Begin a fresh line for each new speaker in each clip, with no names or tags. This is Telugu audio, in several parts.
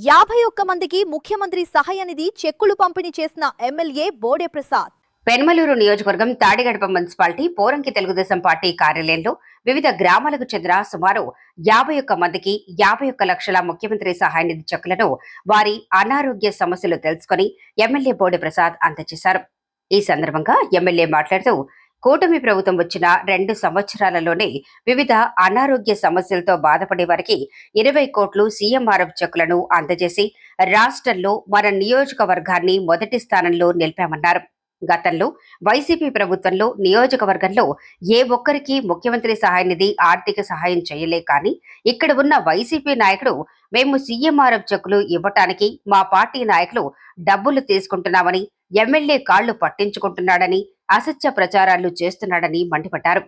51 మందికి ముఖ్యమంత్రి సహాయ నిధి చెక్కులు పంపిణీ చేసిన ఎమ్మెల్యే బోడే ప్రసాద్.
పెనమలూరు నియోజకవర్గం తాడిగడప మున్సిపాలిటీ పోరంకి తెలుగుదేశం పార్టీ కార్యాలయంలో వివిధ గ్రామాలకు చెందిన సుమారు 51 మందికి 51 లక్షల ముఖ్యమంత్రి సహాయ నిధి చెక్కులను వారి అనారోగ్య సమస్యలు తెలుసుకుని ఎమ్మెల్యే బోడే ప్రసాద్ అందజేశారు. ఈ సందర్భంగా ఎమ్మెల్యే మాట్లాడుతూ కూటమి ప్రభుత్వం వచ్చిన 2 సంవత్సరాలలోనే వివిధ అనారోగ్య సమస్యలతో బాధపడే వారికి 20 కోట్లు సీఎంఆర్ఎఫ్ చెక్కులను అందజేసి రాష్ట్రంలో మన నియోజకవర్గాన్ని మొదటి స్థానంలో నిలిపామన్నారు. గతంలో వైసీపీ ప్రభుత్వంలో నియోజకవర్గంలో ఏ ఒక్కరికి ముఖ్యమంత్రి సహాయ నిధి ఆర్థిక సహాయం చేయలే, కానీ ఇక్కడ ఉన్న వైసీపీ నాయకుడు మేము సీఎంఆర్ఎఫ్ చెక్కులు ఇవ్వటానికి మా పార్టీ నాయకులు డబ్బులు తీసుకుంటున్నామని, ఎమ్మెల్యే కాళ్లు పట్టించుకుంటున్నాడని, అసత్య ప్రచారాలు చేస్తున్నాడని మండిపడ్డారు.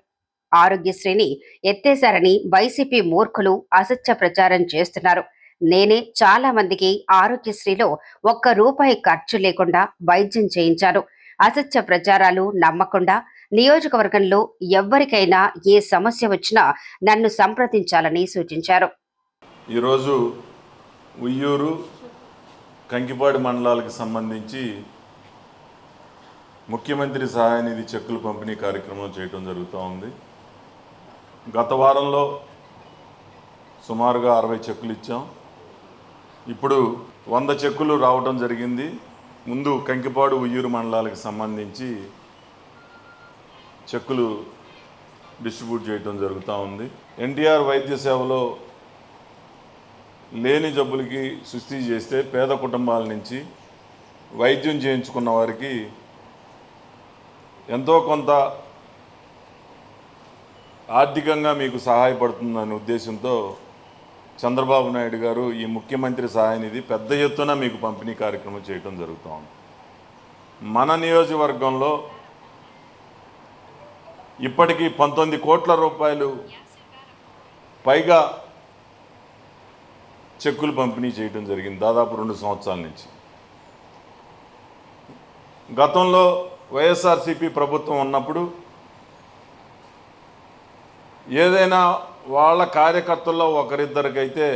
ఆరోగ్యశ్రీని ఎత్తేశారని వైసీపీ మూర్ఖులు అసత్య ప్రచారం చేస్తున్నారు. నేనే చాలా మందికి ఆరోగ్యశ్రీలో ₹1 ఖర్చు లేకుండా వైద్యం చేయించాను. అసత్య ప్రచారాలు నమ్మకుండా నియోజకవర్గంలో ఎవ్వరికైనా ఏ సమస్య వచ్చినా నన్ను సంప్రదించాలని సూచించారు.
ఈరోజు ఉయ్యూరు, కంకిపాడు మండలాలకు సంబంధించి ముఖ్యమంత్రి సహాయ నిధి చెక్కులు పంపిణీ కార్యక్రమం చేయడం జరుగుతూ ఉంది. గత వారంలో సుమారుగా 60 చెక్కులు ఇచ్చాం. ఇప్పుడు 100 చెక్కులు రావడం జరిగింది. ముందు కంకిపాడు, ఉయ్యూరు మండలాలకు సంబంధించి చెక్కులు డిస్ట్రిబ్యూట్ చేయడం జరుగుతూ ఉంది. ఎన్టీఆర్ వైద్య సేవలో లేని జబ్బులకి సుస్థి చేస్తే పేద కుటుంబాల నుంచి వైద్యం చేయించుకున్న వారికి ఎంతో కొంత ఆర్థికంగా మీకు సహాయపడుతుందనే ఉద్దేశంతో చంద్రబాబు నాయుడు గారు ఈ ముఖ్యమంత్రి సహాయ నిధి పెద్ద ఎత్తున మీకు పంపిణీ కార్యక్రమం చేయడం జరుగుతూ ఉంది. మన నియోజకవర్గంలో ఇప్పటికీ 19 కోట్ల రూపాయలు పైగా చెక్కులు పంపిణీ చేయడం జరిగింది దాదాపు 2 సంవత్సరాల నుంచి. గతంలో వైఎస్ఆర్సీపీ ప్రభుత్వం ఉన్నప్పుడు ఏదైనా వాళ్ళ కార్యకర్తల్లో ఒకరిద్దరికైతే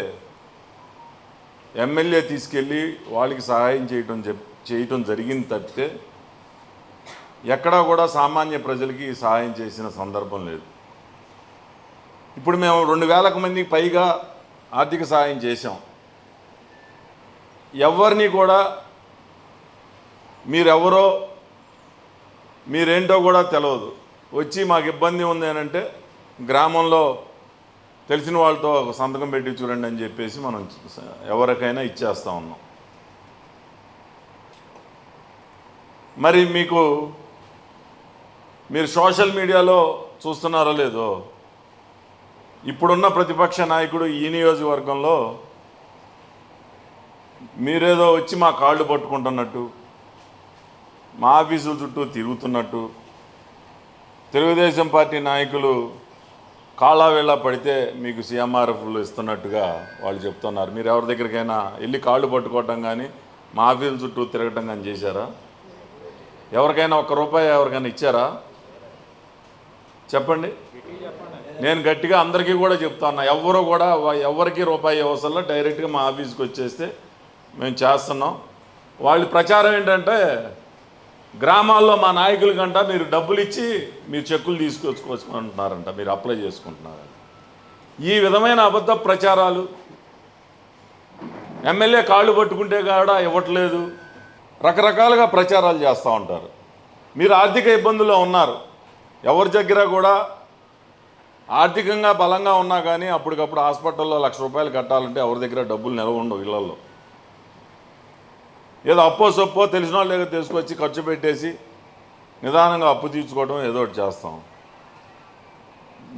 ఎమ్మెల్యే తీసుకెళ్ళి వాళ్ళకి సహాయం చేయటం జరిగింది తప్పితే ఎక్కడా కూడా సామాన్య ప్రజలకి సహాయం చేసిన సందర్భం లేదు. ఇప్పుడు మేము 2,000 మందికి పైగా ఆర్థిక సహాయం చేశాం. ఎవరిని కూడా మీరెవరో మీరేంటో కూడా తెలియదు, వచ్చి మాకు ఇబ్బంది ఉంది అని అంటే గ్రామంలో తెలిసిన వాళ్ళతో ఒక సంతకం పెట్టి చూడండి అని చెప్పేసి మనం ఎవరికైనా ఇచ్చేస్తూ ఉన్నాం. మరి మీరు సోషల్ మీడియాలో చూస్తున్నారో లేదో, ఇప్పుడున్న ప్రతిపక్ష నాయకుడు ఈ నియోజకవర్గంలో మీరేదో వచ్చి మా కాళ్ళు పట్టుకుంటున్నట్టు, మా ఆఫీసుల చుట్టూ తిరుగుతున్నట్టు, తెలుగుదేశం పార్టీ నాయకులు కాళ్ళ వేళ పడితే మీకు సీఎంఆర్ఎఫ్లు ఇస్తున్నట్టుగా వాళ్ళు చెప్తున్నారు. మీరు ఎవరి దగ్గరికైనా వెళ్ళి కాళ్ళు పట్టుకోవటం కానీ మా ఆఫీసుల చుట్టూ తిరగటం కానీ చేశారా? ఎవరికైనా ₹1 ఎవరికైనా ఇచ్చారా? చెప్పండి. నేను గట్టిగా అందరికీ కూడా చెప్తాను, ఎవరు కూడా ఎవరికి ₹1 అవసరంలో డైరెక్ట్గా మా ఆఫీస్కి వచ్చేస్తే మేము చేస్తున్నాం. వాళ్ళ ప్రచారం ఏంటంటే గ్రామాల్లో మా నాయకుల కంట మీరు డబ్బులు ఇచ్చి మీరు చెక్కులు తీసుకొచ్చుకుంటున్నారంట, మీరు అప్లై చేసుకుంటున్నారంట. ఈ విధమైన అబద్ధ ప్రచారాలు, ఎమ్మెల్యే కాళ్ళు పట్టుకుంటే కూడా ఇవ్వట్లేదు, రకరకాలుగా ప్రచారాలు చేస్తూ ఉంటారు. మీరు ఆర్థిక ఇబ్బందుల్లో ఉన్నారు, ఎవరి దగ్గర కూడా ఆర్థికంగా బలంగా ఉన్నా కానీ అప్పటికప్పుడు హాస్పిటల్లో ₹1,00,000 కట్టాలంటే ఎవరి దగ్గర డబ్బులు నిలవ ఉండవు. ఇళ్లలో ఏదో అప్పో సొప్పో తెలిసిన వాళ్ళు ఏదో తీసుకొచ్చి ఖర్చు పెట్టేసి నిదానంగా అప్పు తీర్చుకోవడం ఏదో ఒకటి చేస్తాం.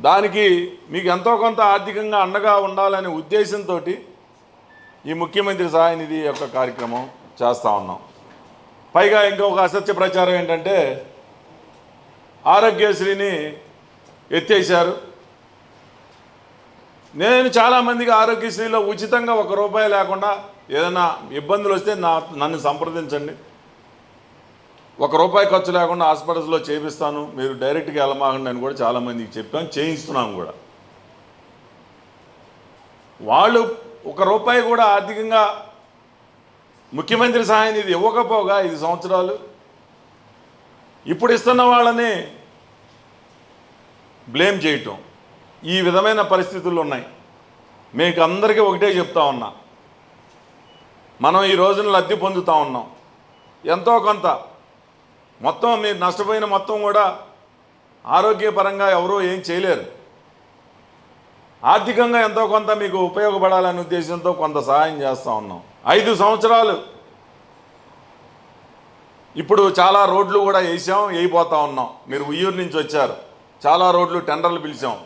దానికి మీకు ఎంతో కొంత ఆర్థికంగా అండగా ఉండాలనే ఉద్దేశంతో ఈ ముఖ్యమంత్రి సహాయ నిధి యొక్క కార్యక్రమం చేస్తూ ఉన్నాం. పైగా ఇంకొక అసత్య ప్రచారం ఏంటంటే ఆరోగ్యశ్రీని ఎత్తేసారు. నేను చాలామందికి ఆరోగ్యశ్రీలో ఉచితంగా ₹1 లేకుండా ఏదైనా ఇబ్బందులు వస్తే నన్ను సంప్రదించండి, ₹1 ఖర్చు లేకుండా హాస్పిటల్స్లో చేపిస్తాను, మీరు డైరెక్ట్గా వెళ్ళమాకండి అని కూడా చాలామందికి చెప్పాను, చేయిస్తున్నాం కూడా. వాళ్ళు ₹1 కూడా ఆర్థికంగా ముఖ్యమంత్రి సహాయ నిధి ఇవ్వకపోగా 5 సంవత్సరాలు ఇప్పుడు ఇస్తున్న వాళ్ళని బ్లేమ్ చేయటం, ఈ విధమైన పరిస్థితులు ఉన్నాయి. మీకు అందరికీ ఒకటే చెప్తా ఉన్నా, మనం ఈ రోజున లబ్ధి పొందుతూ ఉన్నాం. ఎంతో కొంత మొత్తం మీరు నష్టపోయిన మొత్తం కూడా ఆరోగ్యపరంగా ఎవరూ ఏం చేయలేరు. ఆర్థికంగా ఎంతో కొంత మీకు ఉపయోగపడాలనే ఉద్దేశంతో కొంత సహాయం చేస్తూ ఉన్నాం. 5 సంవత్సరాలు ఇప్పుడు చాలా రోడ్లు కూడా వేయిపోతూ ఉన్నాం. మీరు ఉయ్యూరు నుంచి వచ్చారు, చాలా రోడ్లు టెండర్లు పిలిచాం.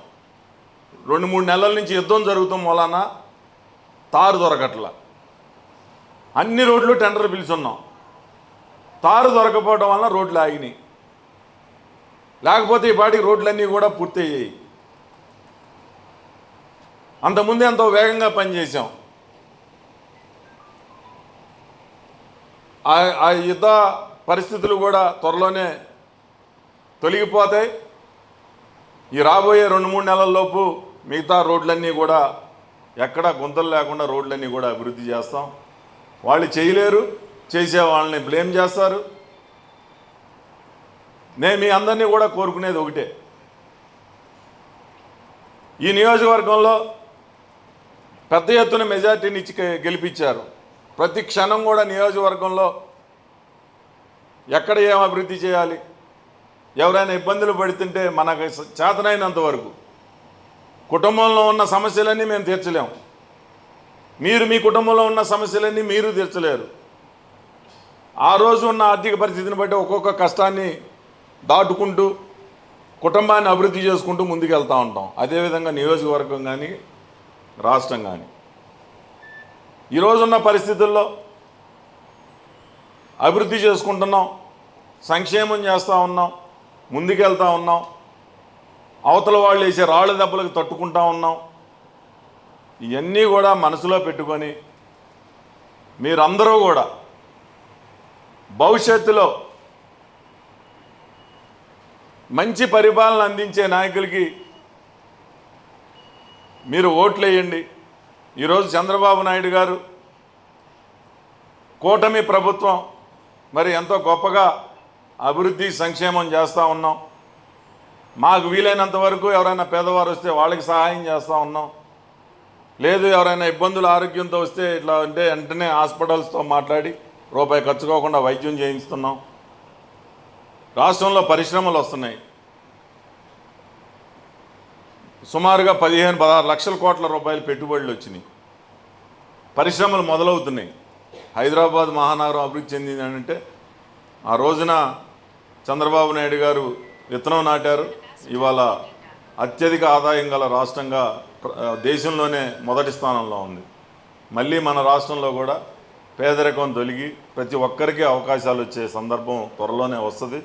2-3 నెలల నుంచి యుద్ధం జరుగుతాం మూలాన తారు దొరకట్ల. అన్ని రోడ్లు టెండర్లు పిలుచున్నాం. తారు దొరకపోవడం వల్ల రోడ్లు ఆగినాయి. లేకపోతే ఈ పాటికి రోడ్లన్నీ కూడా పూర్తయ్యాయి. అంతకుముందు ఎంతో వేగంగా పనిచేసాం. ఆ యుద్ధ పరిస్థితులు కూడా త్వరలోనే తొలగిపోతాయి. ఈ రాబోయే 2-3 నెలల్లోపు మిగతా రోడ్లన్నీ కూడా ఎక్కడా గుంతలు లేకుండా రోడ్లన్నీ కూడా అభివృద్ధి చేస్తాం. వాళ్ళు చేయలేరు, చేసే వాళ్ళని బ్లేమ్ చేస్తారు. నేను మీ అందరినీ కూడా కోరుకునేది ఒకటే, ఈ నియోజకవర్గంలో పెద్ద ఎత్తున మెజార్టీని ఇచ్చి గెలిపించారు. ప్రతి క్షణం కూడా నియోజకవర్గంలో ఎక్కడ ఏం అభివృద్ధి చేయాలి, ఎవరైనా ఇబ్బందులు పడుతుంటే మనకు చేతనైనంత వరకు కుటుంబంలో ఉన్న సమస్యలన్నీ మేము తీర్చలేము. మీరు మీ కుటుంబంలో ఉన్న సమస్యలన్నీ మీరు తీర్చలేరు. ఆ రోజు ఉన్న ఆర్థిక పరిస్థితిని బట్టి ఒక్కొక్క కష్టాన్ని దాటుకుంటూ కుటుంబాన్ని అభివృద్ధి చేసుకుంటూ ముందుకు వెళ్తూ ఉంటాం. అదేవిధంగా నియోజకవర్గం కానీ రాష్ట్రం కానీ ఈరోజున్న పరిస్థితుల్లో అభివృద్ధి చేసుకుంటున్నాం, సంక్షేమం చేస్తూ ఉన్నాం, ముందుకెళ్తూ ఉన్నాం. అవతల వాళ్ళు వేసే రాళ్ళ దెబ్బలకు తట్టుకుంటూ ఉన్నాం. ఇవన్నీ కూడా మనసులో పెట్టుకొని మీరందరూ కూడా భవిష్యత్తులో మంచి పరిపాలన అందించే నాయకులకి మీరు ఓట్లు వేయండి. ఈరోజు చంద్రబాబు నాయుడు గారు కూటమి ప్రభుత్వం మరి ఎంతో గొప్పగా అభివృద్ధి సంక్షేమం చేస్తూ ఉన్నాం. మాకు వీలైనంత వరకు ఎవరైనా పేదవారు వస్తే వాళ్ళకి సహాయం చేస్తూ ఉన్నాం. లేదు ఎవరైనా ఇబ్బందులు ఆరోగ్యంతో వస్తే ఇట్లా అంటే వెంటనే హాస్పిటల్స్తో మాట్లాడి రూపాయి ఖర్చు కాకుండా వైద్యం చేయిస్తున్నాం. రాష్ట్రంలో పరిశ్రమలు వస్తున్నాయి. సుమారుగా 15-16 లక్షల కోట్ల రూపాయలు పెట్టుబడులు వచ్చినాయి. పరిశ్రమలు మొదలవుతున్నాయి. హైదరాబాద్ మహానగరం అభివృద్ధి చెందిందంటే ఆ రోజున చంద్రబాబు నాయుడు గారు విత్తనం నాటారు. ఇవాళ అత్యధిక ఆదాయం గల రాష్ట్రంగా దేశంలోనే మొదటి స్థానంలో ఉంది. మళ్ళీ మన రాష్ట్రంలో కూడా పేదరికం తొలగి ప్రతి ఒక్కరికి అవకాశాలు వచ్చే సందర్భం త్వరలోనే వస్తుంది.